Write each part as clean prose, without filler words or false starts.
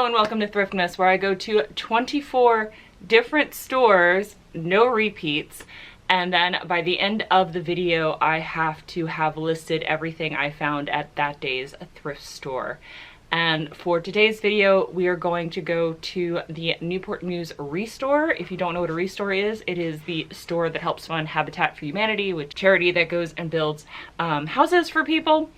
and welcome to Thriftmas, where I go to 24 different stores, no repeats, and then by the end of the video I have to have listed everything I found at that day's thrift store. And for today's video we are going to go to the Newport News Restore. If you don't know what a Restore is, it is the store that helps fund Habitat for Humanity, which is a charity that goes and builds houses for people.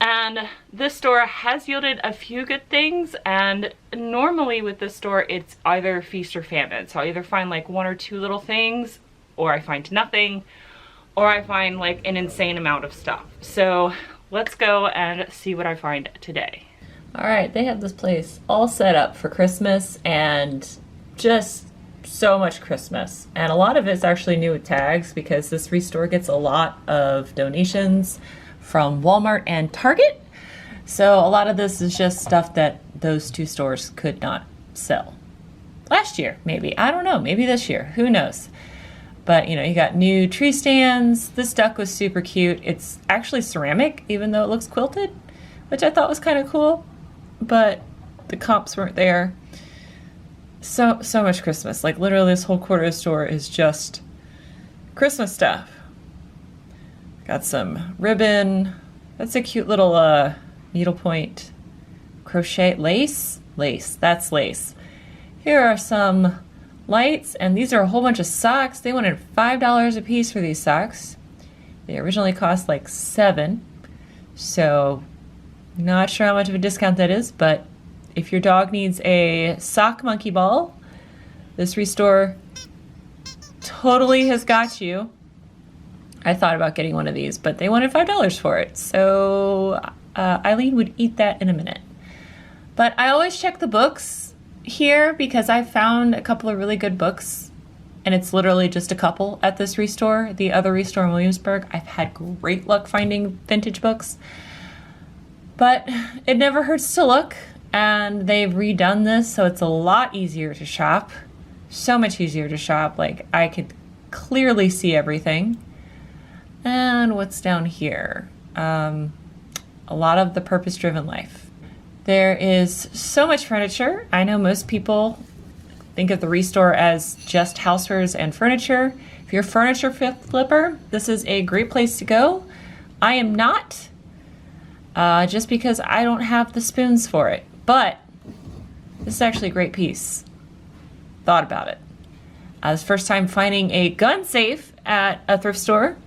And this store has yielded a few good things, and normally with this store it's either feast or famine. So I either find like one or two little things, or I find nothing, or I find like an insane amount of stuff. So let's go and see what I find today. All right, they have this place all set up for Christmas, and just so much Christmas. And a lot of it's actually new with tags, because this Restore gets a lot of donations from Walmart and Target. So a lot of this is just stuff that those two stores could not sell. Last year, maybe. I don't know. Maybe this year. Who knows? But, you know, you got new tree stands. This duck was super cute. It's actually ceramic, even though it looks quilted, which I thought was kind of cool. But the comps weren't there. So much Christmas. Like, literally this whole quarter store is just Christmas stuff. Got some ribbon. That's a cute little needlepoint crochet lace. That's lace. Here are some lights, and these are a whole bunch of socks. They wanted $5 a piece for these socks. They originally cost like $7. So not sure how much of a discount that is, but if your dog needs a sock monkey ball, this Restore totally has got you. I thought about getting one of these, but they wanted $5 for it. So Eileen would eat that in a minute. But I always check the books here because I found a couple of really good books, and it's literally just a couple at this Restore. The other Restore in Williamsburg, I've had great luck finding vintage books. But it never hurts to look, and they've redone this so it's a lot easier to shop. So much easier to shop. Like, I could clearly see everything. And what's down here? A lot of the purpose-driven life. There is so much furniture. I know most people think of the Restore as just housewares and furniture. If you're a furniture flipper, this is a great place to go. I am not, just because I don't have the spoons for it. But this is actually a great piece. Thought about it. It's the first time finding a gun safe at a thrift store.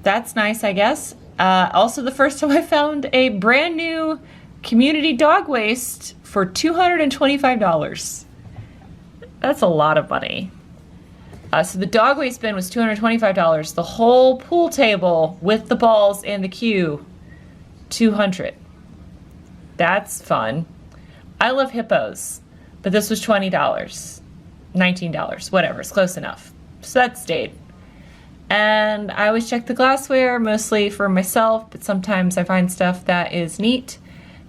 That's nice, I guess. Also the first time I found a brand new community dog waste for $225. That's a lot of money. So the dog waste bin was $225. The whole pool table with the balls and the cue, $200. That's fun. I love hippos, but this was $20, $19, whatever, it's close enough. So that stayed. And I always check the glassware, mostly for myself, but sometimes I find stuff that is neat.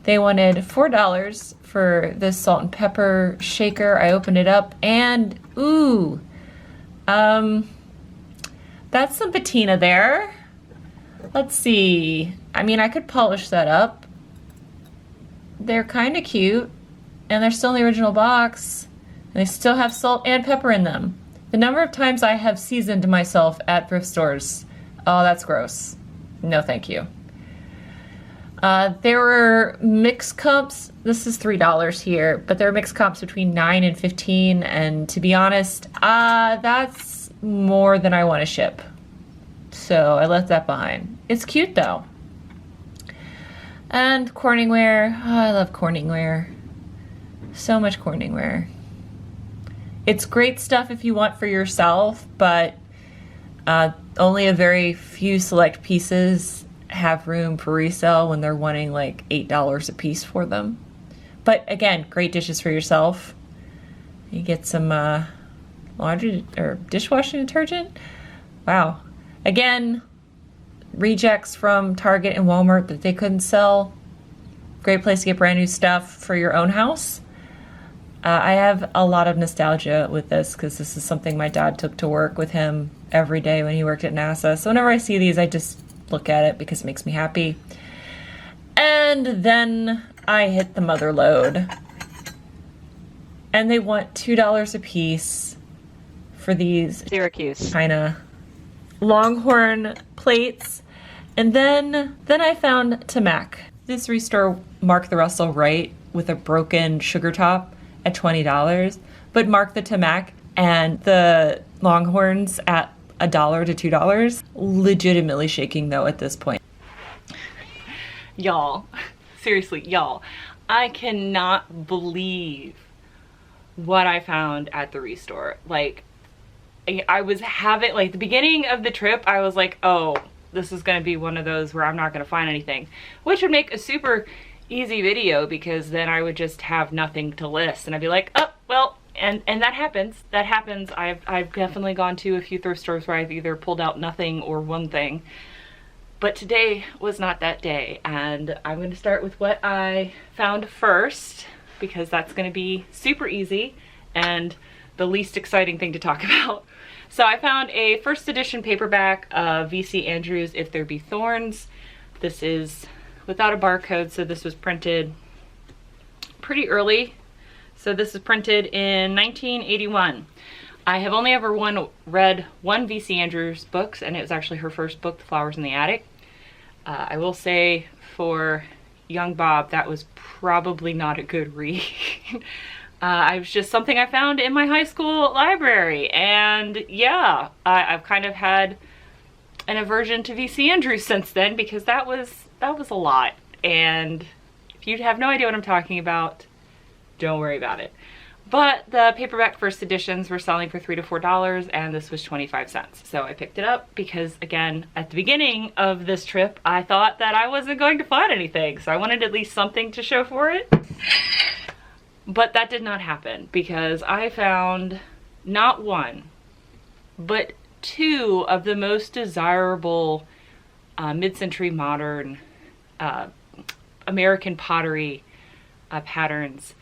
They wanted $4 for this salt and pepper shaker. I opened it up, and ooh, that's some patina there. Let's see. I mean, I could polish that up. They're kind of cute, and they're still in the original box, and they still have salt and pepper in them. The number of times I have seasoned myself at thrift stores, oh, that's gross. No, thank you. There were mixed cups. This is $3 here, but there are mixed cups between $9 and $15, and to be honest, that's more than I want to ship. So I left that behind. It's cute though. And Corningware. Oh, I love Corningware. So much Corningware. It's great stuff if you want for yourself, but only a very few select pieces have room for resale when they're wanting like $8 a piece for them. But again, great dishes for yourself. You get some laundry or dishwashing detergent. Wow. Again, rejects from Target and Walmart that they couldn't sell. Great place to get brand new stuff for your own house. I have a lot of nostalgia with this because this is something my dad took to work with him every day when he worked at NASA. So whenever I see these, I just look at it because it makes me happy. And then I hit the mother load. And they want $2 a piece for these Syracuse China Longhorn plates. And then I found Tamak. This restore marked the Russell right with a broken sugar top at $20, but marked the Tamak and the Longhorns at $1 to $2. Legitimately shaking though at this point. Y'all, seriously, y'all, I cannot believe what I found at the restore. Like, I was having, like, the beginning of the trip, I was like, oh, this is going to be one of those where I'm not going to find anything, which would make a super easy video because then I would just have nothing to list and I'd be like, oh, well, and that happens. That happens. I've definitely gone to a few thrift stores where I've either pulled out nothing or one thing. But today was not that day, and I'm going to start with what I found first because that's going to be super easy and the least exciting thing to talk about. So I found a first edition paperback of V.C. Andrews' If There Be Thorns. This is without a barcode, so this was printed pretty early. So this is printed in 1981. I have only ever read one V.C. Andrews books, and it was actually her first book, The Flowers in the Attic. I will say for young Bob, that was probably not a good read. It was just something I found in my high school library, and yeah, I've kind of had an aversion to V.C. Andrews since then because that was a lot. And if you have no idea what I'm talking about, don't worry about it. But the paperback first editions were selling for $3 to $4, and this was 25 cents. So I picked it up because, again, at the beginning of this trip, I thought that I wasn't going to find anything. So I wanted at least something to show for it. But that did not happen because I found not one, but two of the most desirable mid-century modern American pottery patterns,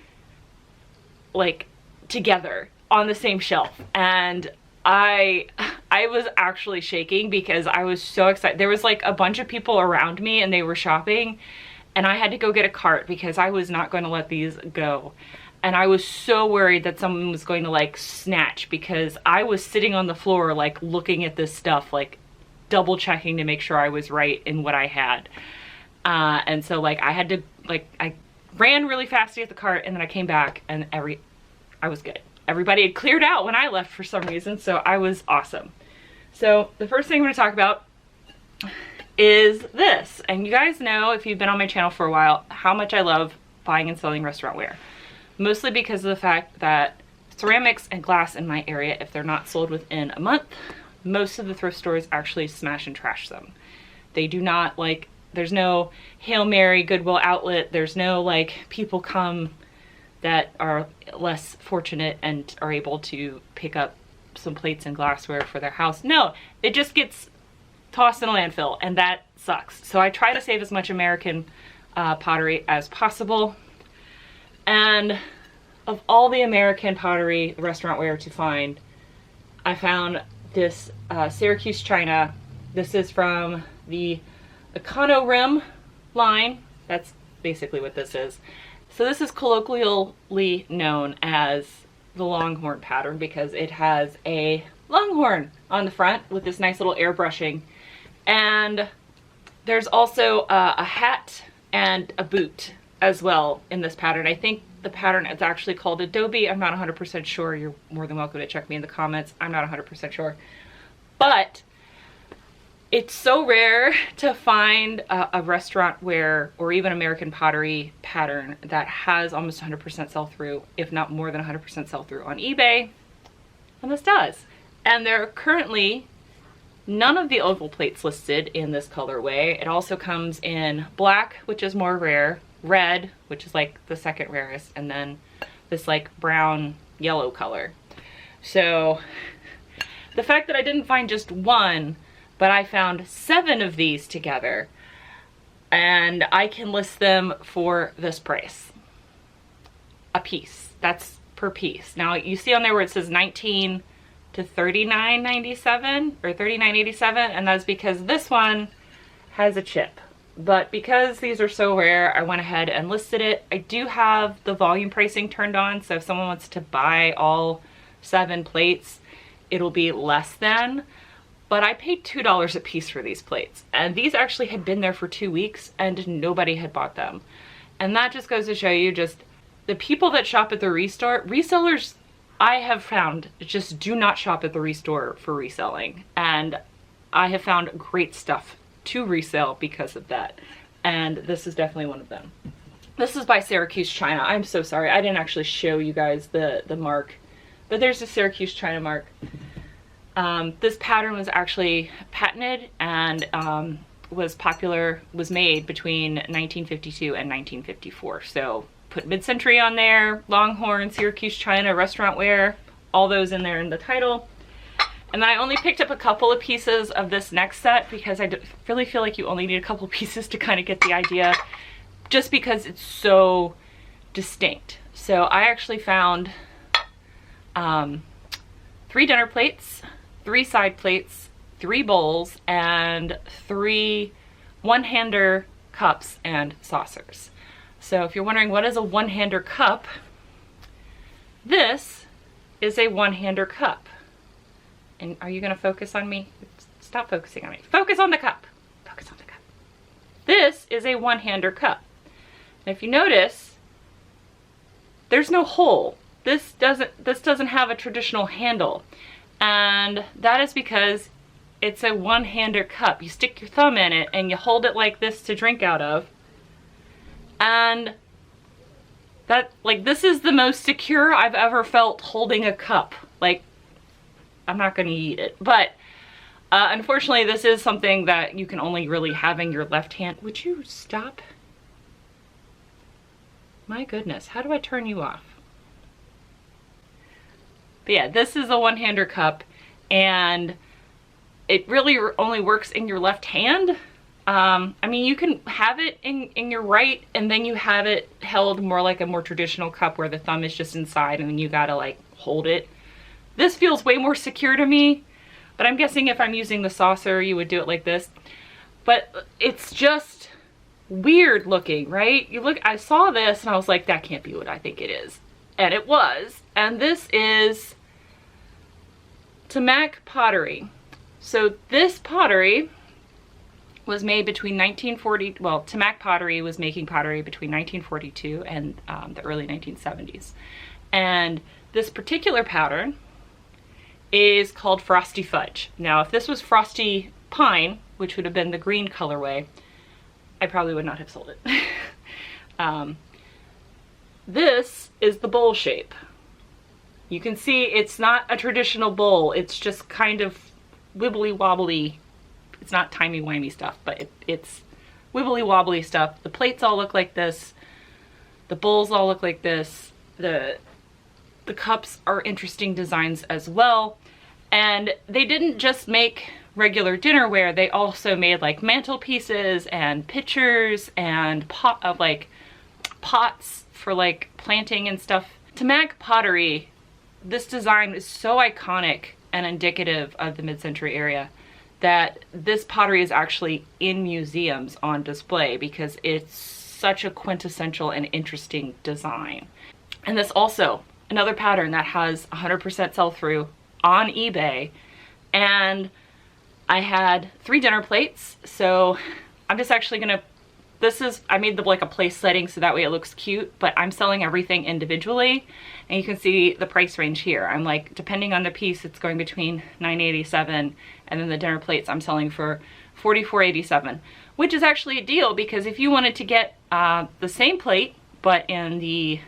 like, together on the same shelf. And I was actually shaking because I was so excited. There was like a bunch of people around me and they were shopping, and I had to go get a cart because I was not going to let these go. And I was so worried that someone was going to like snatch because I was sitting on the floor like looking at this stuff, like double checking to make sure I was right in what I had. And so like I had to, like, I ran really fast to get the cart, and then I came back and I was good. Everybody had cleared out when I left for some reason, so I was awesome. So the first thing I'm going to talk about is this. And you guys know, if you've been on my channel for a while, how much I love buying and selling restaurant ware. Mostly because of the fact that ceramics and glass in my area, if they're not sold within a month, most of the thrift stores actually smash and trash them. They do not, like, there's no Hail Mary, Goodwill outlet. There's no like people come that are less fortunate and are able to pick up some plates and glassware for their house. No, it just gets tossed in a landfill, and that sucks. So I try to save as much American pottery as possible. And of all the American pottery restaurantware to find, I found this Syracuse China. This is from the Econo Rim line. That's basically what this is. So this is colloquially known as the Longhorn pattern because it has a longhorn on the front with this nice little airbrushing. And there's also a hat and a boot as well in this pattern. I think the pattern is actually called Adobe. I'm not 100% sure. You're more than welcome to check me in the comments. I'm not 100% sure. But it's so rare to find a restaurant ware or even American pottery pattern that has almost 100% sell-through, if not more than 100% sell-through on eBay, and this does. And there are currently none of the oval plates listed in this colorway. It also comes in black, which is more rare, red, which is like the second rarest, and then this like brown yellow color. So the fact that I didn't find just one, but I found 7 of these together, and I can list them for this price a piece. That's per piece. Now you see on there where it says 19 to 39.97 or 39.87, and that's because this one has a chip. But because these are so rare, I went ahead and listed it. I do have the volume pricing turned on, so if someone wants to buy all 7 plates, it'll be less than. But I paid $2 a piece for these plates, and these actually had been there for 2 weeks and nobody had bought them. And that just goes to show you just the people that shop at the restore, resellers I have found just do not shop at the restore for reselling. And I have found great stuff to resell because of that. And this is definitely one of them. This is by Syracuse China. I'm so sorry. I didn't actually show you guys the mark, but there's the Syracuse China mark. This pattern was actually patented and was made between 1952 and 1954. So put Midcentury on there, Longhorn, Syracuse China, restaurant wear, all those in there in the title. And then I only picked up a couple of pieces of this next set because I really feel like you only need a couple of pieces to kind of get the idea, just because it's so distinct. So I actually found 3 dinner plates, 3 side plates, 3 bowls, and 3 one-hander cups and saucers. So if you're wondering what is a one-hander cup, this is a one-hander cup. And are you gonna focus on me? Stop focusing on me. Focus on the cup. Focus on the cup. This is a one-hander cup. And if you notice, there's no hole. This doesn't have a traditional handle. And that is because it's a one-hander cup. You stick your thumb in it and you hold it like this to drink out of. And that, like, this is the most secure I've ever felt holding a cup. Like, I'm not gonna eat it, but unfortunately this is something that you can only really have in your left hand. Would you stop? My goodness, how do I turn you off? But yeah, this is a one-hander cup, and it really only works in your left hand. I mean, you can have it in your right, and then you have it held more like a more traditional cup where the thumb is just inside and then you gotta like hold it. This feels way more secure to me, but I'm guessing if I'm using the saucer, you would do it like this. But it's just weird looking, right? You look, I saw this and I was like, that can't be what I think it is. And it was. And this is Tamak pottery. So this pottery was made between 1940, well, Tamak pottery was making pottery between 1942 and the early 1970s. And this particular pattern is called Frosty Fudge. Now, if this was Frosty Pine, which would have been the green colorway, I probably would not have sold it. This is the bowl shape. You can see it's not a traditional bowl. It's just kind of wibbly wobbly. It's not timey-wimey stuff, but it's wibbly wobbly stuff. The plates all look like this. The bowls all look like this. The cups are interesting designs as well. And they didn't just make regular dinnerware, they also made like mantelpieces and pitchers and pots for like planting and stuff. Tamak pottery, this design is so iconic and indicative of the mid-century area that this pottery is actually in museums on display because it's such a quintessential and interesting design. And this also, another pattern that has 100% sell-through on eBay. And I had 3 dinner plates, so I'm just actually gonna, I made like a place setting so that way it looks cute, but I'm selling everything individually. And you can see the price range here. I'm like, depending on the piece, it's going between $9.87, and then the dinner plates I'm selling for $44.87, which is actually a deal because if you wanted to get the same plate, but in the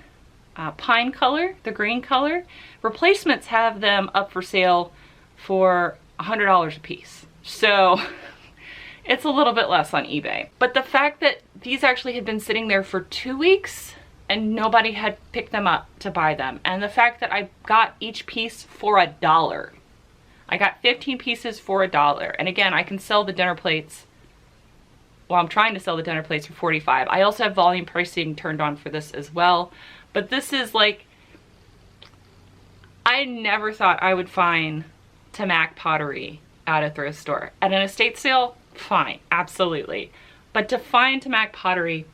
pine color, the green color, replacements have them up for sale for $100 a piece. So it's a little bit less on eBay. But the fact that these actually had been sitting there for 2 weeks and nobody had picked them up to buy them, and the fact that I got each piece for $1. I got 15 pieces for $1. And again, I can sell the dinner plates, well, I'm trying to sell the dinner plates for $45. I also have volume pricing turned on for this as well. But this is like, I never thought I would find Tamak pottery at a thrift store. At an estate sale, fine, absolutely. But to find Tamac pottery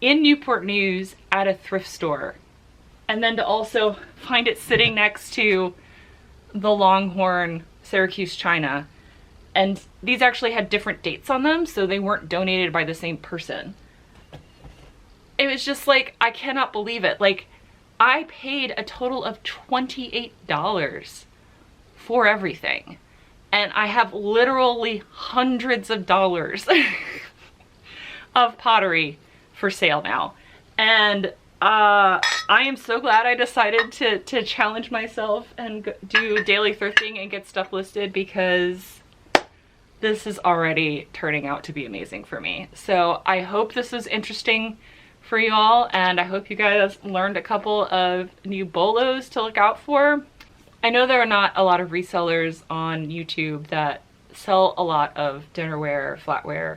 in Newport News at a thrift store, and then to also find it sitting next to the Longhorn Syracuse China, and these actually had different dates on them, so they weren't donated by the same person. It was just like, I cannot believe it. Like, I paid a total of $28 for everything, and I have literally hundreds of dollars of pottery for sale now. And I am so glad I decided to challenge myself and do daily thrifting and get stuff listed, because this is already turning out to be amazing for me. So I hope this was interesting for you all, and I hope you guys learned a couple of new bolos to look out for. I know there are not a lot of resellers on YouTube that sell a lot of dinnerware, flatware,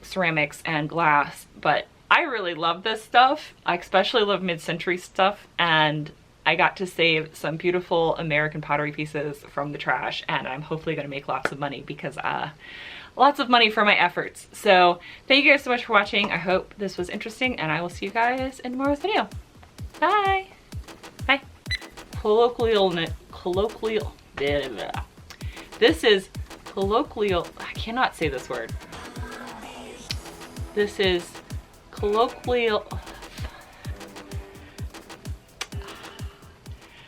ceramics, and glass, but I really love this stuff. I especially love mid-century stuff, and I got to save some beautiful American pottery pieces from the trash, and I'm hopefully going to make lots of money, because lots of money for my efforts. So thank you guys so much for watching. I hope this was interesting, and I will see you guys in tomorrow's video. Bye. Bye. This is colloquial. I cannot say this word. This is colloquial.